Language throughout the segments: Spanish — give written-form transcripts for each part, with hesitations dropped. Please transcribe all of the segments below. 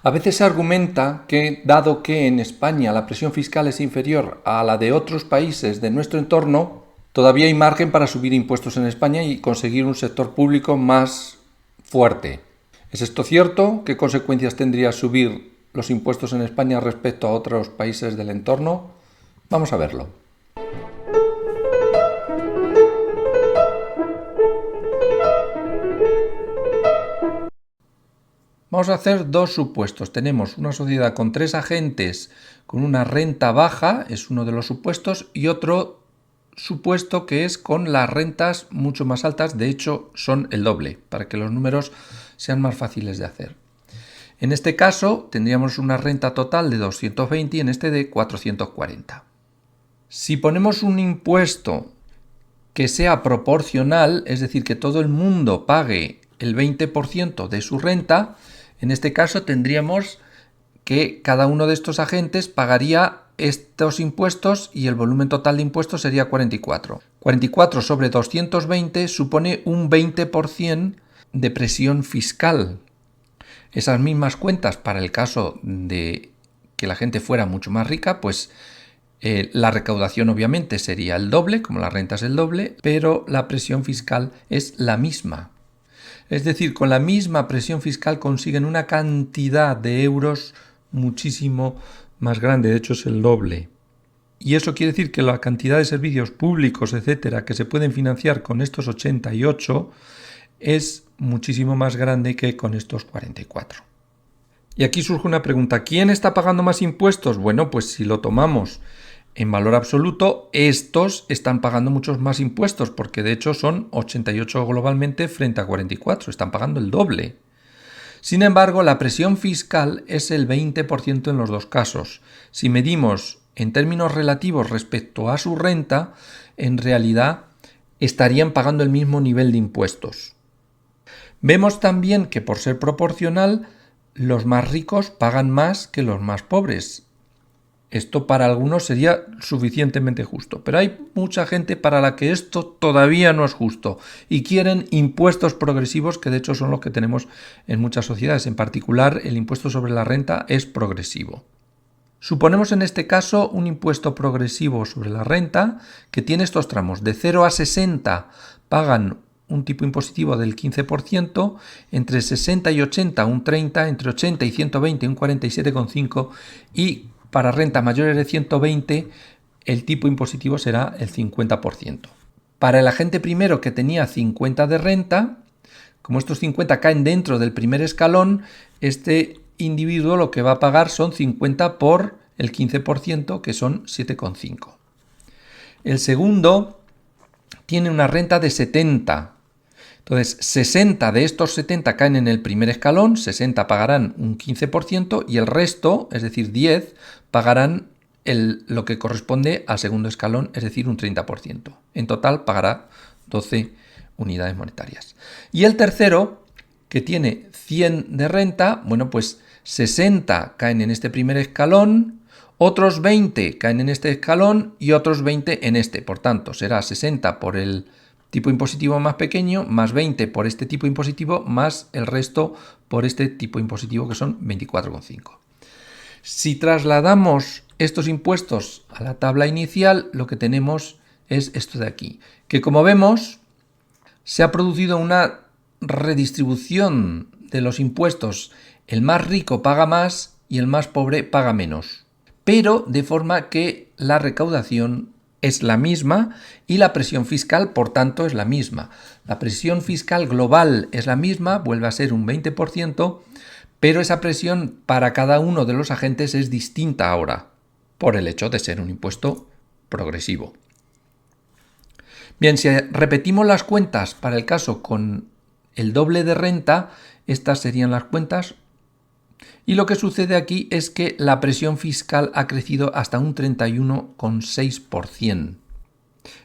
A veces se argumenta que, dado que en España la presión fiscal es inferior a la de otros países de nuestro entorno, todavía hay margen para subir impuestos en España y conseguir un sector público más fuerte. ¿Es esto cierto? ¿Qué consecuencias tendría subir los impuestos en España respecto a otros países del entorno? Vamos a verlo. Vamos a hacer dos supuestos. Tenemos una sociedad con 3 agentes con una renta baja, es uno de los supuestos, y otro supuesto que es con las rentas mucho más altas, de hecho son el doble, para que los números sean más fáciles de hacer. En este caso tendríamos una renta total de 220 y en este de 440. Si ponemos un impuesto que sea proporcional, es decir, que todo el mundo pague el 20% de su renta, en este caso tendríamos que cada uno de estos agentes pagaría estos impuestos y el volumen total de impuestos sería 44. 44 sobre 220 supone un 20% de presión fiscal. Esas mismas cuentas para el caso de que la gente fuera mucho más rica, pues la recaudación obviamente sería el doble, como la renta es el doble, pero la presión fiscal es la misma. Es decir, con la misma presión fiscal consiguen una cantidad de euros muchísimo más grande, de hecho es el doble. Y eso quiere decir que la cantidad de servicios públicos, etcétera, que se pueden financiar con estos 88 es muchísimo más grande que con estos 44. Y aquí surge una pregunta, ¿quién está pagando más impuestos? Bueno, pues si lo tomamos en valor absoluto, estos están pagando muchos más impuestos, porque de hecho son 88 globalmente frente a 44, están pagando el doble. Sin embargo, la presión fiscal es el 20% en los dos casos. Si medimos en términos relativos respecto a su renta, en realidad estarían pagando el mismo nivel de impuestos. Vemos también que por ser proporcional, los más ricos pagan más que los más pobres. Esto para algunos sería suficientemente justo, pero hay mucha gente para la que esto todavía no es justo y quieren impuestos progresivos, que de hecho son los que tenemos en muchas sociedades. En particular, el impuesto sobre la renta es progresivo. Suponemos en este caso un impuesto progresivo sobre la renta que tiene estos tramos. De 0 a 60 pagan un tipo impositivo del 15%, entre 60 y 80 un 30%, entre 80 y 120 un 47,5% y para rentas mayores de 120 el tipo impositivo será el 50%. Para el agente primero que tenía 50 de renta, como estos 50 caen dentro del primer escalón, este individuo lo que va a pagar son 50 por el 15%, que son 7,5. El segundo tiene una renta de 70. Entonces, 60 de estos 70 caen en el primer escalón, 60 pagarán un 15% y el resto, es decir, 10, pagarán lo que corresponde al segundo escalón, es decir, un 30%. En total pagará 12 unidades monetarias. Y el tercero, que tiene 100 de renta, bueno, pues 60 caen en este primer escalón, otros 20 caen en este escalón y otros 20 en este. Por tanto, será 60 por el tipo impositivo más pequeño, más 20 por este tipo impositivo, más el resto por este tipo impositivo, que son 24,5. Si trasladamos estos impuestos a la tabla inicial, lo que tenemos es esto de aquí, que como vemos, se ha producido una redistribución de los impuestos. El más rico paga más y el más pobre paga menos, pero de forma que la recaudación es la misma y la presión fiscal, por tanto, es la misma. La presión fiscal global es la misma, vuelve a ser un 20%, pero esa presión para cada uno de los agentes es distinta ahora, por el hecho de ser un impuesto progresivo. Bien, si repetimos las cuentas para el caso con el doble de renta, estas serían las cuentas. Y lo que sucede aquí es que la presión fiscal ha crecido hasta un 31,6%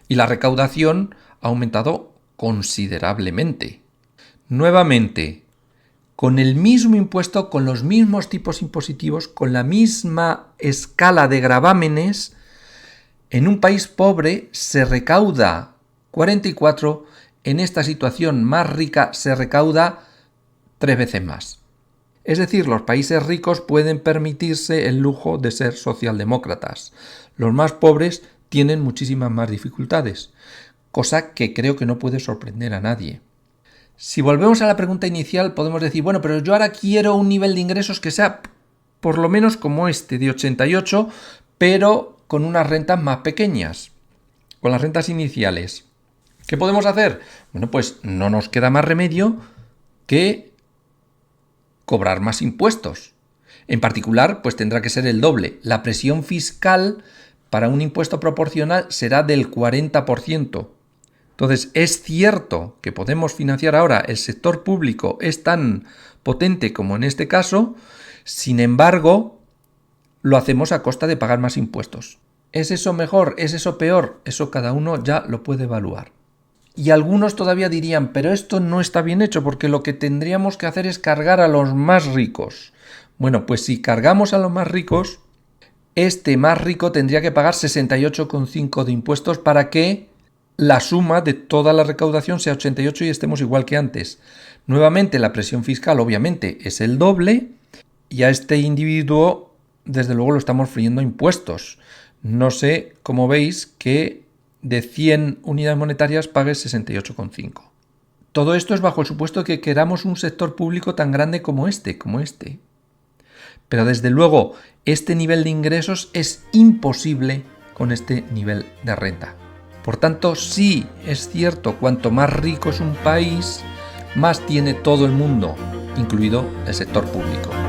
y la recaudación ha aumentado considerablemente. Nuevamente, con el mismo impuesto, con los mismos tipos impositivos, con la misma escala de gravámenes, en un país pobre se recauda 44, en esta situación más rica se recauda 3 veces más. Es decir, los países ricos pueden permitirse el lujo de ser socialdemócratas. Los más pobres tienen muchísimas más dificultades, cosa que creo que no puede sorprender a nadie. Si volvemos a la pregunta inicial, podemos decir, bueno, pero yo ahora quiero un nivel de ingresos que sea por lo menos como este, de 88, pero con unas rentas más pequeñas, con las rentas iniciales. ¿Qué podemos hacer? Bueno, pues no nos queda más remedio que cobrar más impuestos. En particular, pues tendrá que ser el doble. La presión fiscal para un impuesto proporcional será del 40%. Entonces, es cierto que podemos financiar ahora, el sector público es tan potente como en este caso, sin embargo, lo hacemos a costa de pagar más impuestos. ¿Es eso mejor? ¿Es eso peor? Eso cada uno ya lo puede evaluar. Y algunos todavía dirían, pero esto no está bien hecho porque lo que tendríamos que hacer es cargar a los más ricos. Bueno, pues si cargamos a los más ricos, este más rico tendría que pagar 68,5 de impuestos para que la suma de toda la recaudación sea 88 y estemos igual que antes. Nuevamente, la presión fiscal obviamente es el doble y a este individuo desde luego lo estamos friendo impuestos. No sé cómo veis que de 100 unidades monetarias pague 68,5. Todo esto es bajo el supuesto de que queramos un sector público tan grande como este. Pero desde luego, este nivel de ingresos es imposible con este nivel de renta. Por tanto, sí es cierto, cuanto más rico es un país, más tiene todo el mundo, incluido el sector público.